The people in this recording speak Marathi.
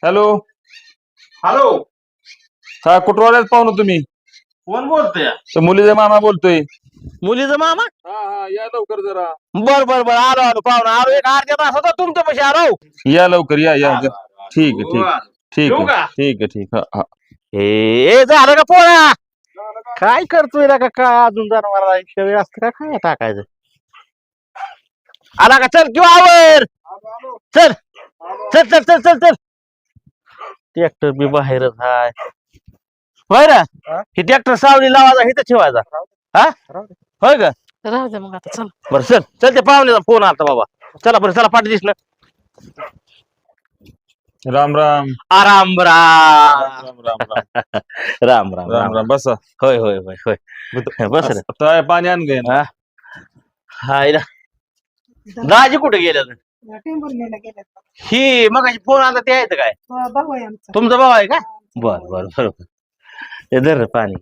हॅलो. हॅलो. हा कुठवाल्यात पाहुणं तुम्ही? कोण बोलतोय? तर मुलीचा मामा बोलतोय. मुलीचं मामा? हा हा या लवकर जरा. बर बर बर आलो आलो पाहुणा आलो एक अर्ध्या तास होता तुमच्या पैसे आलो. या लवकर या या आलो, या. आलो, ठीक आहे आलो. ठीक येऊ का? ठीक आहे ठीक हा हा. हे झालं का पोळा? काय करतोय ना का काय अजून जनावराला वेळ असतं का काय टाकायचं? आला का चल किंवा आवर चल चल चल चल चल चल. ट्रॅक्टर बी बाहेरच हाय. होय ना हे ट्रॅक्टर सावली लावायचा इथं ठेवायचा. हा होय का? राहू दे मग आता चल. बरं चल चल ते पाहुण्याचा फोन आलता बाबा. चला बरं चला पाठी दिसलं. राम राम आराम राम राम राम राम राम राम राम राम बसा. होय होय होय होय बस रे. काय पाणी आण गे ना. हा हाय ना. दाजी कुठे गेल्या टेंभुर्णीला गेले ही मग फोन आला ते आहेत काय? भाऊ आहे आमचा. तुमचा भाऊ आहे का? बर बर बर ते धर रे पाणी.